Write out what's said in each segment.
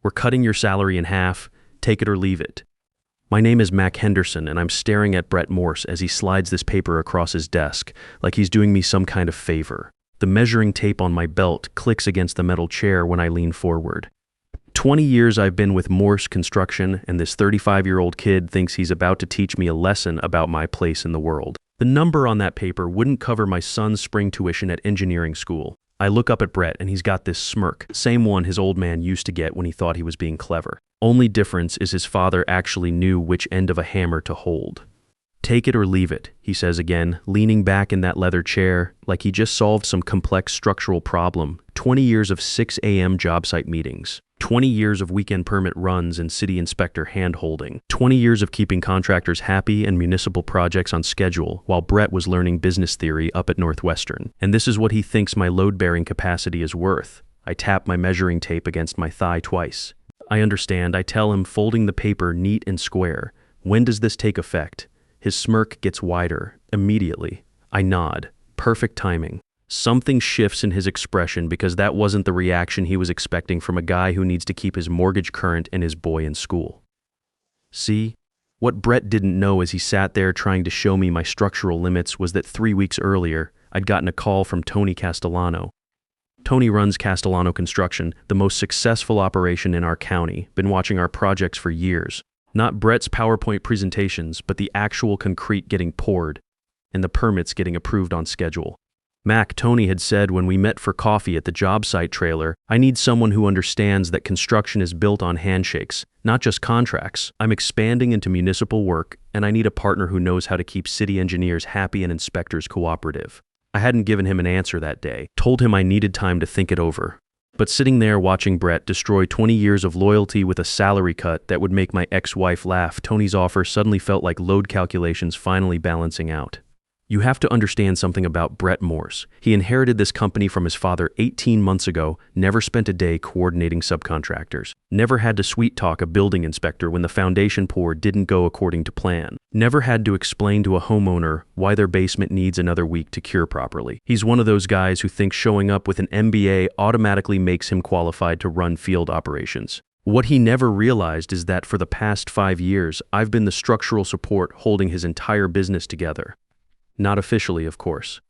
We're cutting your salary in half. Take it or leave it. My name is Mac Henderson, and I'm staring at Brett Morse as he slides this paper across his desk, like he's doing me some kind of favor. The measuring tape on my belt clicks against the metal chair when I lean forward. 20 years I've been with Morse Construction, and this 35-year-old kid thinks he's about to teach me a lesson about my place in the world. The number on that paper wouldn't cover my son's spring tuition at engineering school. I look up at Brett, and he's got this smirk, same one his old man used to get when he thought he was being clever. Only difference is his father actually knew which end of a hammer to hold. Take it or leave it, he says again, leaning back in that leather chair like he just solved some complex structural problem. 20 years of 6 a.m. job site meetings. 20 years of weekend permit runs and city inspector hand-holding. 20 years of keeping contractors happy and municipal projects on schedule while Brett was learning business theory up at Northwestern. And this is what he thinks my load-bearing capacity is worth. I tap my measuring tape against my thigh twice. I understand. I tell him, folding the paper neat and square. When does this take effect? His smirk gets wider. Immediately. I nod. Perfect timing. Something shifts in his expression because that wasn't the reaction he was expecting from a guy who needs to keep his mortgage current and his boy in school. See? What Brett didn't know as he sat there trying to show me my structural limits was that 3 weeks earlier, I'd gotten a call from Tony Castellano. Tony runs Castellano Construction, the most successful operation in our county, been watching our projects for years. Not Brett's PowerPoint presentations, but the actual concrete getting poured, and the permits getting approved on schedule. Mac, Tony had said when we met for coffee at the job site trailer, I need someone who understands that construction is built on handshakes, not just contracts. I'm expanding into municipal work, and I need a partner who knows how to keep city engineers happy and inspectors cooperative. I hadn't given him an answer that day, told him I needed time to think it over. But sitting there watching Brett destroy 20 years of loyalty with a salary cut that would make my ex-wife laugh, Tony's offer suddenly felt like load calculations finally balancing out. You have to understand something about Brett Morse. He inherited this company from his father 18 months ago, never spent a day coordinating subcontractors, never had to sweet-talk a building inspector when the foundation pour didn't go according to plan, never had to explain to a homeowner why their basement needs another week to cure properly. He's one of those guys who thinks showing up with an MBA automatically makes him qualified to run field operations. What he never realized is that for the past 5 years, I've been the structural support holding his entire business together. Not officially, of course.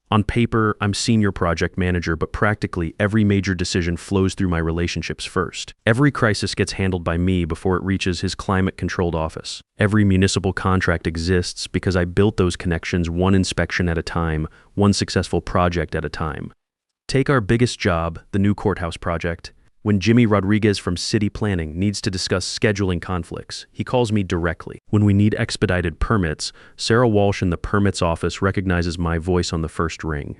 On paper, I'm senior project manager, but practically every major decision flows through my relationships first. Every crisis gets handled by me before it reaches his climate-controlled office. Every municipal contract exists because I built those connections one inspection at a time, one successful project at a time. Take our biggest job, the new courthouse project. When Jimmy Rodriguez from City Planning needs to discuss scheduling conflicts, he calls me directly. When we need expedited permits, Sarah Walsh in the permits office recognizes my voice on the first ring.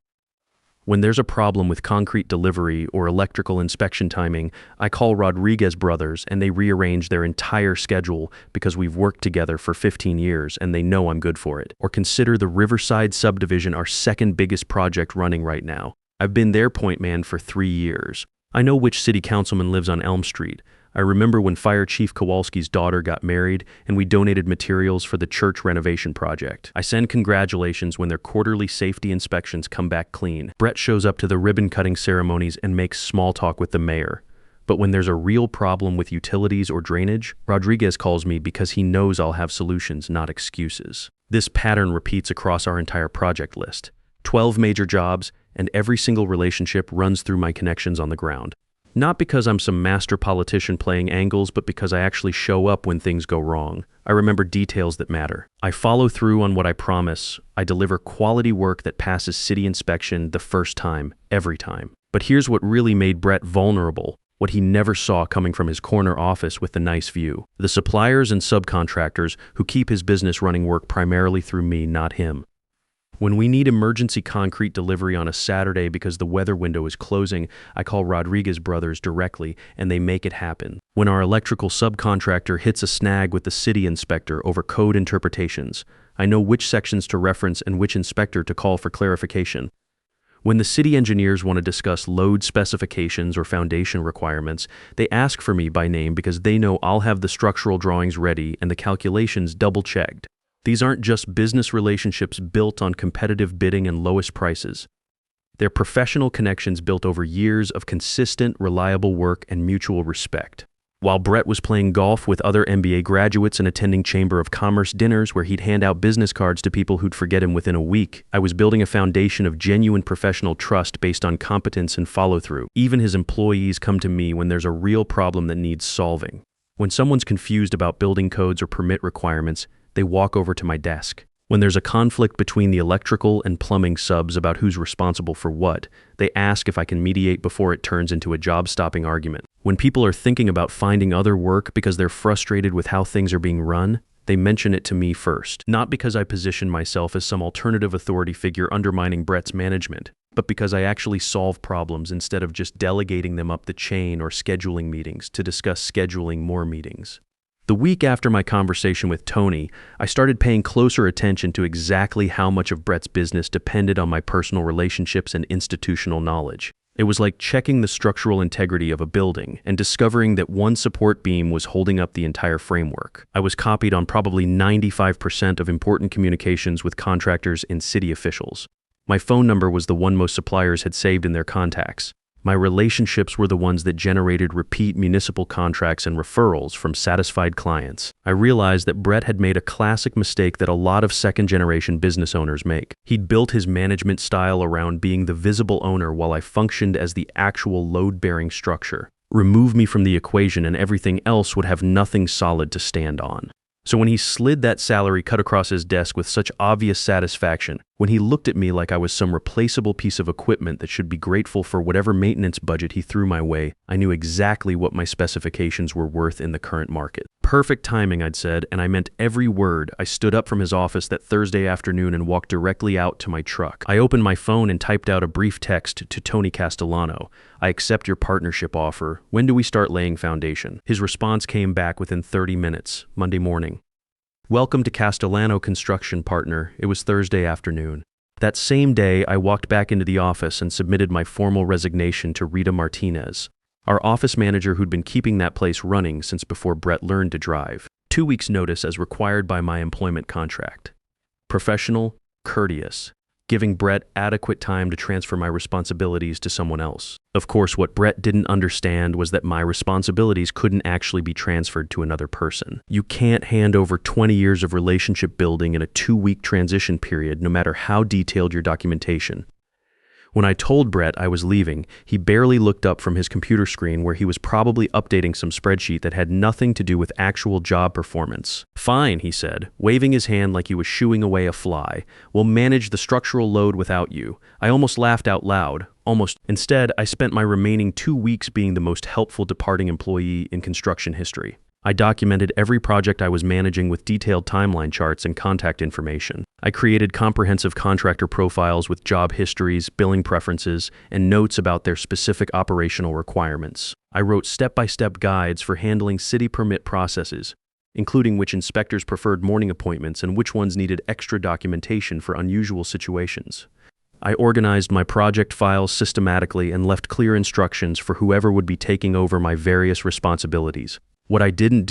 When there's a problem with concrete delivery or electrical inspection timing, I call Rodriguez Brothers and they rearrange their entire schedule because we've worked together for 15 years and they know I'm good for it. Or consider the Riverside subdivision our second biggest project running right now. I've been their point man for 3 years. I know which city councilman lives on Elm Street. I remember when Fire Chief Kowalski's daughter got married and we donated materials for the church renovation project. I send congratulations when their quarterly safety inspections come back clean. Brett shows up to the ribbon-cutting ceremonies and makes small talk with the mayor. But when there's a real problem with utilities or drainage, Rodriguez calls me because he knows I'll have solutions, not excuses. This pattern repeats across our entire project list. 12 major jobs, and every single relationship runs through my connections on the ground. Not because I'm some master politician playing angles, but because I actually show up when things go wrong. I remember details that matter. I follow through on what I promise. I deliver quality work that passes city inspection the first time, every time. But here's what really made Brett vulnerable, what he never saw coming from his corner office with the nice view. The suppliers and subcontractors who keep his business running work primarily through me, not him. When we need emergency concrete delivery on a Saturday because the weather window is closing, I call Rodriguez Brothers directly and they make it happen. When our electrical subcontractor hits a snag with the city inspector over code interpretations, I know which sections to reference and which inspector to call for clarification. When the city engineers want to discuss load specifications or foundation requirements, they ask for me by name because they know I'll have the structural drawings ready and the calculations double-checked. These aren't just business relationships built on competitive bidding and lowest prices. They're professional connections built over years of consistent, reliable work and mutual respect. While Brett was playing golf with other MBA graduates and attending Chamber of Commerce dinners where he'd hand out business cards to people who'd forget him within a week, I was building a foundation of genuine professional trust based on competence and follow-through. Even his employees come to me when there's a real problem that needs solving. When someone's confused about building codes or permit requirements, they walk over to my desk. When there's a conflict between the electrical and plumbing subs about who's responsible for what, they ask if I can mediate before it turns into a job-stopping argument. When people are thinking about finding other work because they're frustrated with how things are being run, they mention it to me first. Not because I position myself as some alternative authority figure undermining Brett's management, but because I actually solve problems instead of just delegating them up the chain or scheduling meetings to discuss scheduling more meetings. The week after my conversation with Tony, I started paying closer attention to exactly how much of Brett's business depended on my personal relationships and institutional knowledge. It was like checking the structural integrity of a building and discovering that one support beam was holding up the entire framework. I was copied on probably 95% of important communications with contractors and city officials. My phone number was the one most suppliers had saved in their contacts. My relationships were the ones that generated repeat municipal contracts and referrals from satisfied clients. I realized that Brett had made a classic mistake that a lot of second-generation business owners make. He'd built his management style around being the visible owner while I functioned as the actual load-bearing structure. Remove me from the equation and everything else would have nothing solid to stand on. So when he slid that salary cut across his desk with such obvious satisfaction, when he looked at me like I was some replaceable piece of equipment that should be grateful for whatever maintenance budget he threw my way, I knew exactly what my specifications were worth in the current market. Perfect timing, I'd said, and I meant every word. I stood up from his office that Thursday afternoon and walked directly out to my truck. I opened my phone and typed out a brief text to Tony Castellano. I accept your partnership offer. When do we start laying foundation? His response came back within 30 minutes, Monday morning. Welcome to Castellano Construction, partner. It was Thursday afternoon. That same day, I walked back into the office and submitted my formal resignation to Rita Martinez, our office manager who'd been keeping that place running since before Brett learned to drive. 2 weeks' notice as required by my employment contract. Professional, courteous, giving Brett adequate time to transfer my responsibilities to someone else. Of course, what Brett didn't understand was that my responsibilities couldn't actually be transferred to another person. You can't hand over 20 years of relationship building in a 2-week transition period, no matter how detailed your documentation. When I told Brett I was leaving, he barely looked up from his computer screen where he was probably updating some spreadsheet that had nothing to do with actual job performance. Fine, he said, waving his hand like he was shooing away a fly. We'll manage the structural load without you. I almost laughed out loud. Instead, I spent my remaining 2 weeks being the most helpful departing employee in construction history. I documented every project I was managing with detailed timeline charts and contact information. I created comprehensive contractor profiles with job histories, billing preferences, and notes about their specific operational requirements. I wrote step-by-step guides for handling city permit processes, including which inspectors preferred morning appointments and which ones needed extra documentation for unusual situations. I organized my project files systematically and left clear instructions for whoever would be taking over my various responsibilities. What I couldn't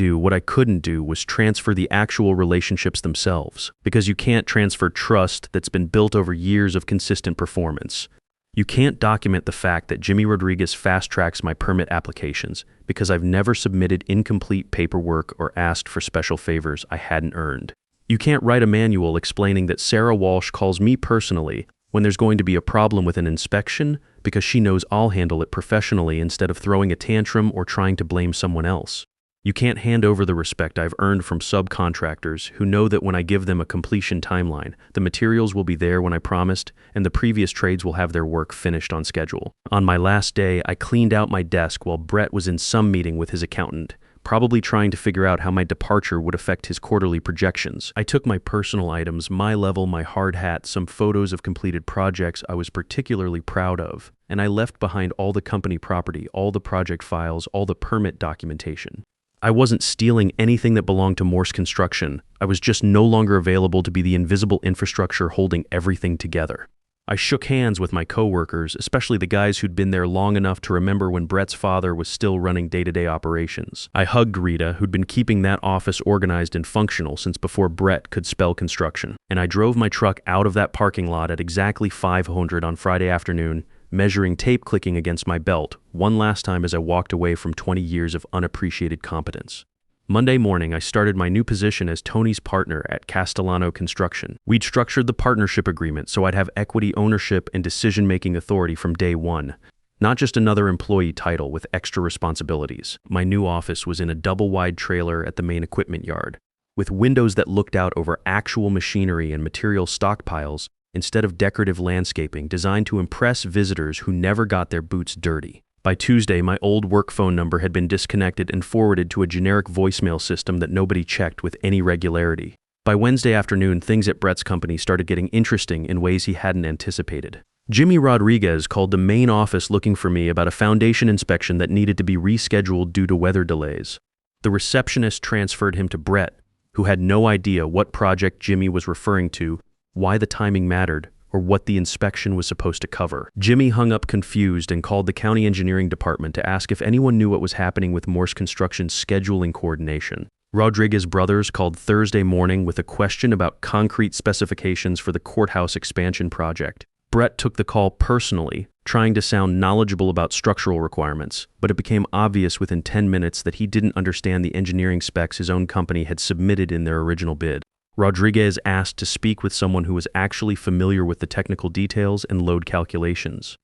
do was transfer the actual relationships themselves, because you can't transfer trust that's been built over years of consistent performance. You can't document the fact that Jimmy Rodriguez fast-tracks my permit applications because I've never submitted incomplete paperwork or asked for special favors I hadn't earned. You can't write a manual explaining that Sarah Walsh calls me personally when there's going to be a problem with an inspection because she knows I'll handle it professionally instead of throwing a tantrum or trying to blame someone else. You can't hand over the respect I've earned from subcontractors who know that when I give them a completion timeline, the materials will be there when I promised, and the previous trades will have their work finished on schedule. On my last day, I cleaned out my desk while Brett was in some meeting with his accountant, probably trying to figure out how my departure would affect his quarterly projections. I took my personal items, my level, my hard hat, some photos of completed projects I was particularly proud of, and I left behind all the company property, all the project files, all the permit documentation. I wasn't stealing anything that belonged to Morse Construction. I was just no longer available to be the invisible infrastructure holding everything together. I shook hands with my coworkers, especially the guys who'd been there long enough to remember when Brett's father was still running day-to-day operations. I hugged Rita, who'd been keeping that office organized and functional since before Brett could spell construction. And I drove my truck out of that parking lot at exactly 500 on Friday afternoon, measuring tape clicking against my belt, one last time as I walked away from 20 years of unappreciated competence. Monday morning, I started my new position as Tony's partner at Castellano Construction. We'd structured the partnership agreement so I'd have equity ownership and decision-making authority from day one. Not just another employee title with extra responsibilities. My new office was in a double-wide trailer at the main equipment yard, with windows that looked out over actual machinery and material stockpiles instead of decorative landscaping designed to impress visitors who never got their boots dirty. By Tuesday, my old work phone number had been disconnected and forwarded to a generic voicemail system that nobody checked with any regularity. By Wednesday afternoon, things at Brett's company started getting interesting in ways he hadn't anticipated. Jimmy Rodriguez called the main office looking for me about a foundation inspection that needed to be rescheduled due to weather delays. The receptionist transferred him to Brett, who had no idea what project Jimmy was referring to, why the timing mattered, or what the inspection was supposed to cover. Jimmy hung up confused and called the county engineering department to ask if anyone knew what was happening with Morse Construction's scheduling coordination. Rodriguez brothers called Thursday morning with a question about concrete specifications for the courthouse expansion project. Brett took the call personally, trying to sound knowledgeable about structural requirements, but it became obvious within 10 minutes that he didn't understand the engineering specs his own company had submitted in their original bid. Rodriguez asked to speak with someone who was actually familiar with the technical details and load calculations.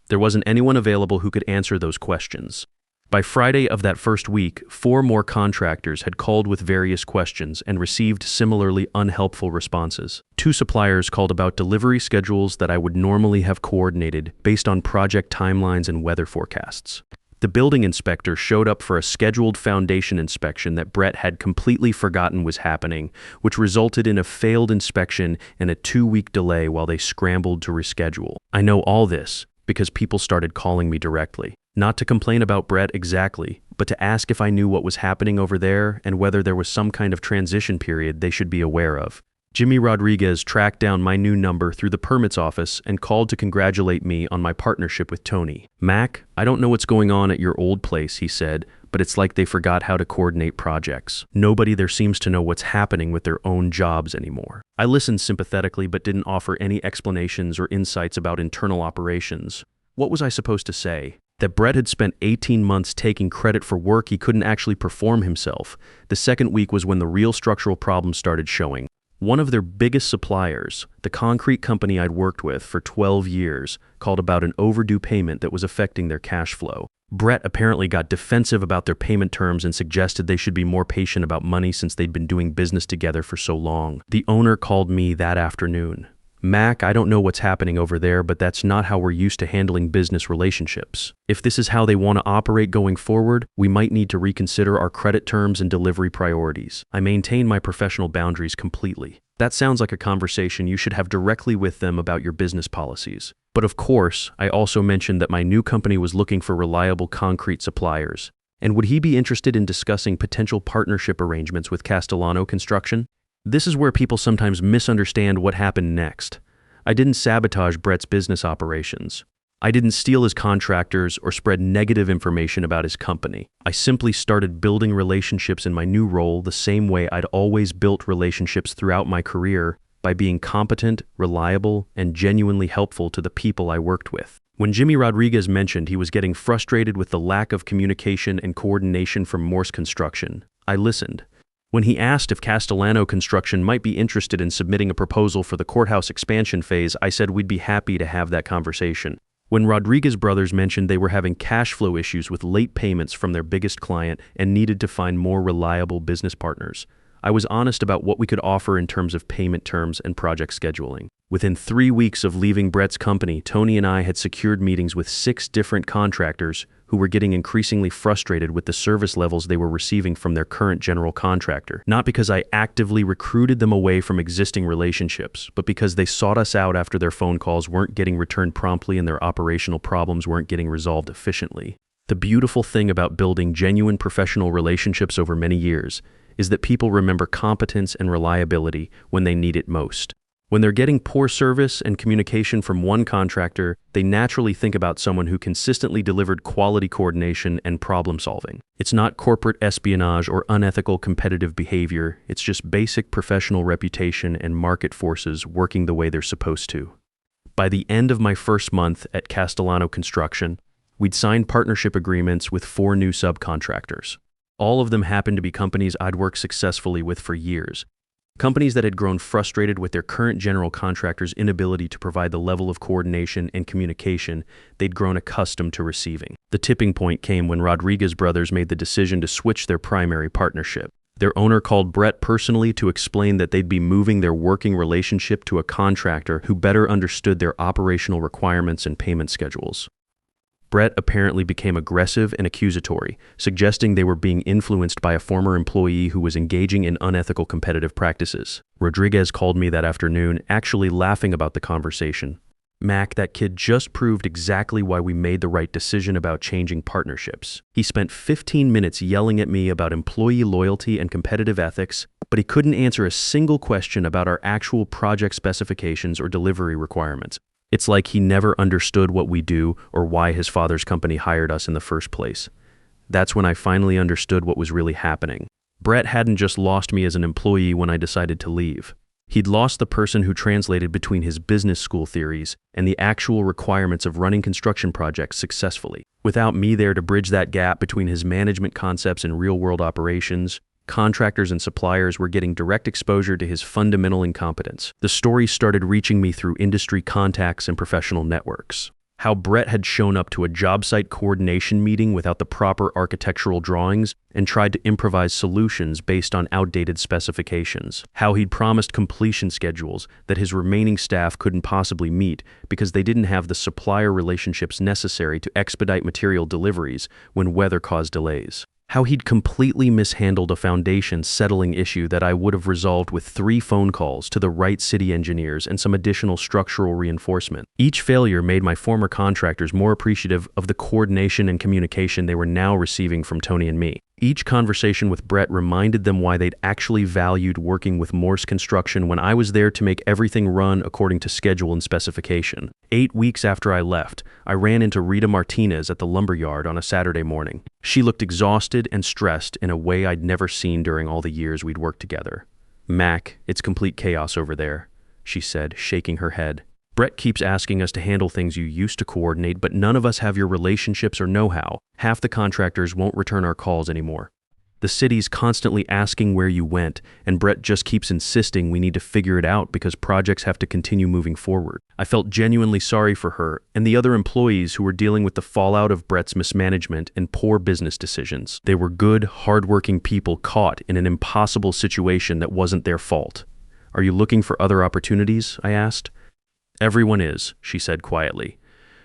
There wasn't anyone available who could answer those questions. By Friday of that first week, 4 more contractors had called with various questions and received similarly unhelpful responses. 2 suppliers called about delivery schedules that I would normally have coordinated based on project timelines and weather forecasts. The building inspector showed up for a scheduled foundation inspection that Brett had completely forgotten was happening, which resulted in a failed inspection and a 2-week delay while they scrambled to reschedule. I know all this because people started calling me directly. Not to complain about Brett exactly, but to ask if I knew what was happening over there and whether there was some kind of transition period they should be aware of. Jimmy Rodriguez tracked down my new number through the permits office and called to congratulate me on my partnership with Tony. "Mac, I don't know what's going on at your old place," he said, "but it's like they forgot how to coordinate projects. Nobody there seems to know what's happening with their own jobs anymore." I listened sympathetically but didn't offer any explanations or insights about internal operations. What was I supposed to say? That Brett had spent 18 months taking credit for work he couldn't actually perform himself. The second week was when the real structural problems started showing. One of their biggest suppliers, the concrete company I'd worked with for 12 years, called about an overdue payment that was affecting their cash flow. Brett apparently got defensive about their payment terms and suggested they should be more patient about money since they'd been doing business together for so long. The owner called me that afternoon. "Mac, I don't know what's happening over there, but that's not how we're used to handling business relationships. If this is how they want to operate going forward, we might need to reconsider our credit terms and delivery priorities." I maintain my professional boundaries completely. That sounds like a conversation you should have directly with them about your business policies. But of course, I also mentioned that my new company was looking for reliable concrete suppliers. And would he be interested in discussing potential partnership arrangements with Castellano Construction? This is where people sometimes misunderstand what happened next. I didn't sabotage Brett's business operations. I didn't steal his contractors or spread negative information about his company. I simply started building relationships in my new role the same way I'd always built relationships throughout my career, by being competent, reliable, and genuinely helpful to the people I worked with. When Jimmy Rodriguez mentioned he was getting frustrated with the lack of communication and coordination from Morse Construction, I listened. When he asked if Castellano Construction might be interested in submitting a proposal for the courthouse expansion phase, I said we'd be happy to have that conversation. When Rodriguez brothers mentioned they were having cash flow issues with late payments from their biggest client and needed to find more reliable business partners, I was honest about what we could offer in terms of payment terms and project scheduling. Within 3 weeks of leaving Brett's company, Tony and I had secured meetings with 6 different contractors who were getting increasingly frustrated with the service levels they were receiving from their current general contractor. Not because I actively recruited them away from existing relationships, but because they sought us out after their phone calls weren't getting returned promptly and their operational problems weren't getting resolved efficiently. The beautiful thing about building genuine professional relationships over many years is that people remember competence and reliability when they need it most. When they're getting poor service and communication from one contractor, they naturally think about someone who consistently delivered quality coordination and problem solving. It's not corporate espionage or unethical competitive behavior, it's just basic professional reputation and market forces working the way they're supposed to. By the end of my first month at Castellano Construction, we'd signed partnership agreements with 4 new subcontractors. All of them happened to be companies I'd worked successfully with for years. Companies that had grown frustrated with their current general contractor's inability to provide the level of coordination and communication they'd grown accustomed to receiving. The tipping point came when Rodriguez brothers made the decision to switch their primary partnership. Their owner called Brett personally to explain that they'd be moving their working relationship to a contractor who better understood their operational requirements and payment schedules. Brett apparently became aggressive and accusatory, suggesting they were being influenced by a former employee who was engaging in unethical competitive practices. Rodriguez called me that afternoon, actually laughing about the conversation. "Mac, that kid just proved exactly why we made the right decision about changing partnerships. He spent 15 minutes yelling at me about employee loyalty and competitive ethics, but he couldn't answer a single question about our actual project specifications or delivery requirements. It's like he never understood what we do or why his father's company hired us in the first place." That's when I finally understood what was really happening. Brett hadn't just lost me as an employee when I decided to leave. He'd lost the person who translated between his business school theories and the actual requirements of running construction projects successfully. Without me there to bridge that gap between his management concepts and real-world operations, contractors and suppliers were getting direct exposure to his fundamental incompetence. The story started reaching me through industry contacts and professional networks. How Brett had shown up to a job site coordination meeting without the proper architectural drawings and tried to improvise solutions based on outdated specifications. How he'd promised completion schedules that his remaining staff couldn't possibly meet because they didn't have the supplier relationships necessary to expedite material deliveries when weather caused delays. How he'd completely mishandled a foundation settling issue that I would have resolved with 3 phone calls to the right city engineers and some additional structural reinforcement. Each failure made my former contractors more appreciative of the coordination and communication they were now receiving from Tony and me. Each conversation with Brett reminded them why they'd actually valued working with Morse Construction when I was there to make everything run according to schedule and specification. 8 weeks after I left, I ran into Rita Martinez at the lumberyard on a Saturday morning. She looked exhausted and stressed in a way I'd never seen during all the years we'd worked together. "Mac, it's complete chaos over there," she said, shaking her head. "Brett keeps asking us to handle things you used to coordinate, but none of us have your relationships or know-how. Half the contractors won't return our calls anymore. The city's constantly asking where you went, and Brett just keeps insisting we need to figure it out because projects have to continue moving forward." I felt genuinely sorry for her and the other employees who were dealing with the fallout of Brett's mismanagement and poor business decisions. They were good, hardworking people caught in an impossible situation that wasn't their fault. "Are you looking for other opportunities?" I asked. "Everyone is," she said quietly.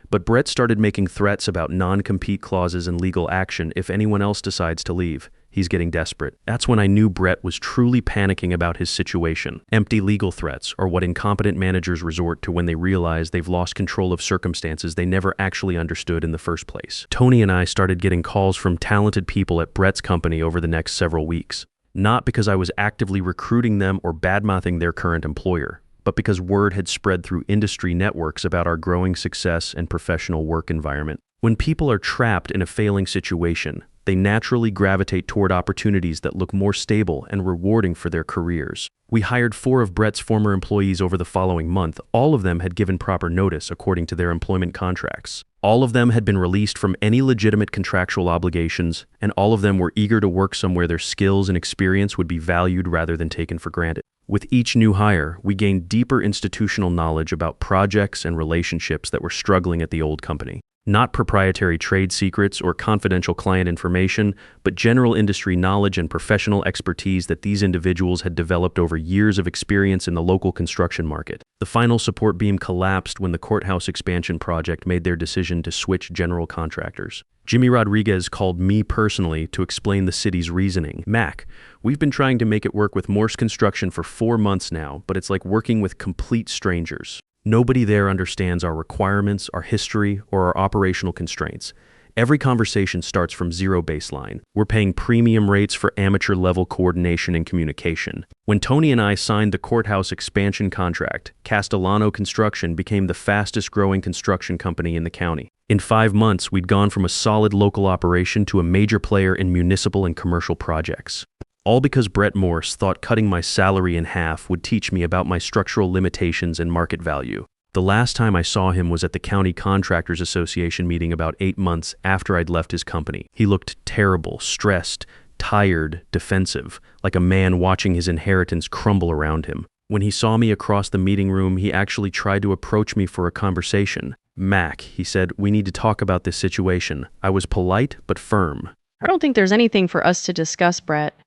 But Brett started making threats about non-compete clauses and legal action if anyone else decides to leave. He's getting desperate. That's when I knew Brett was truly panicking about his situation. Empty legal threats are what incompetent managers resort to when they realize they've lost control of circumstances they never actually understood in the first place. Tony and I started getting calls from talented people at Brett's company over the next several weeks. Not because I was actively recruiting them or badmouthing their current employer, but because word had spread through industry networks about our growing success and professional work environment. When people are trapped in a failing situation, they naturally gravitate toward opportunities that look more stable and rewarding for their careers. We hired 4 of Brett's former employees over the following month. All of them had given proper notice according to their employment contracts. All of them had been released from any legitimate contractual obligations, and all of them were eager to work somewhere their skills and experience would be valued rather than taken for granted. With each new hire, we gained deeper institutional knowledge about projects and relationships that were struggling at the old company. Not proprietary trade secrets or confidential client information, but general industry knowledge and professional expertise that these individuals had developed over years of experience in the local construction market. The final support beam collapsed when the courthouse expansion project made their decision to switch general contractors. Jimmy Rodriguez called me personally to explain the city's reasoning. "Mac, we've been trying to make it work with Morse Construction for 4 months now, but it's like working with complete strangers. Nobody there understands our requirements, our history, or our operational constraints. Every conversation starts from zero baseline. We're paying premium rates for amateur-level coordination and communication. When Tony and I signed the courthouse expansion contract, Castellano Construction became the fastest-growing construction company in the county. In 5 months, we'd gone from a solid local operation to a major player in municipal and commercial projects. All because Brett Morse thought cutting my salary in half would teach me about my structural limitations and market value. The last time I saw him was at the County Contractors Association meeting about 8 months after I'd left his company. He looked terrible, stressed, tired, defensive, like a man watching his inheritance crumble around him. When he saw me across the meeting room, he actually tried to approach me for a conversation. "Mac," he said, "we need to talk about this situation." I was polite but firm. I don't think there's anything for us to discuss, Brett.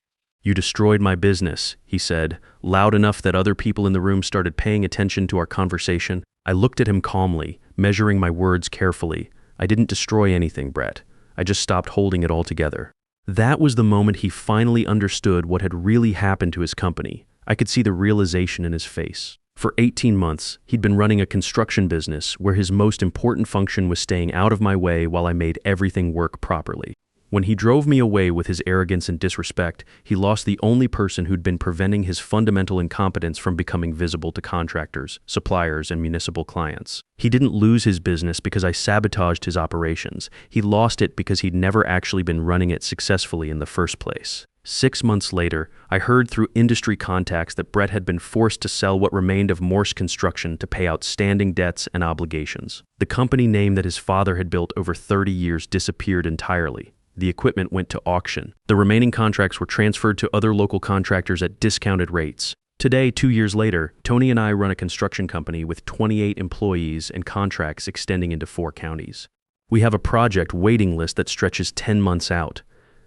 "You destroyed my business," he said, loud enough that other people in the room started paying attention to our conversation. I looked at him calmly, measuring my words carefully. "I didn't destroy anything, Brett. I just stopped holding it all together." That was the moment he finally understood what had really happened to his company. I could see the realization in his face. For 18 months, he'd been running a construction business where his most important function was staying out of my way while I made everything work properly. When he drove me away with his arrogance and disrespect, he lost the only person who'd been preventing his fundamental incompetence from becoming visible to contractors, suppliers, and municipal clients. He didn't lose his business because I sabotaged his operations. He lost it because he'd never actually been running it successfully in the first place. 6 months later, I heard through industry contacts that Brett had been forced to sell what remained of Morse Construction to pay outstanding debts and obligations. The company name that his father had built over 30 years disappeared entirely. The equipment went to auction. The remaining contracts were transferred to other local contractors at discounted rates. Today, 2 years later, Tony and I run a construction company with 28 employees and contracts extending into 4 counties. We have a project waiting list that stretches 10 months out.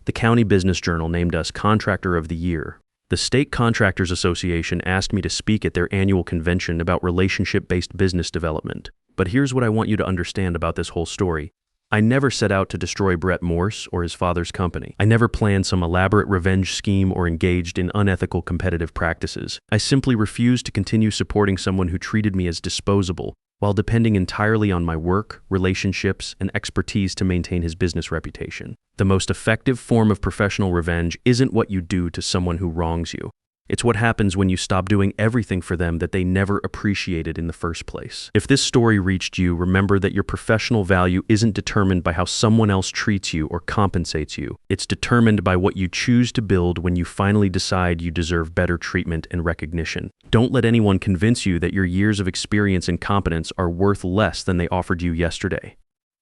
The County Business Journal named us Contractor of the Year. The State Contractors Association asked me to speak at their annual convention about relationship-based business development. But here's what I want you to understand about this whole story. I never set out to destroy Brett Morse or his father's company. I never planned some elaborate revenge scheme or engaged in unethical competitive practices. I simply refused to continue supporting someone who treated me as disposable, while depending entirely on my work, relationships, and expertise to maintain his business reputation. The most effective form of professional revenge isn't what you do to someone who wrongs you. It's what happens when you stop doing everything for them that they never appreciated in the first place. If this story reached you, remember that your professional value isn't determined by how someone else treats you or compensates you. It's determined by what you choose to build when you finally decide you deserve better treatment and recognition. Don't let anyone convince you that your years of experience and competence are worth less than they offered you yesterday.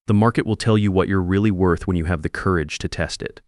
The market will tell you what you're really worth when you have the courage to test it.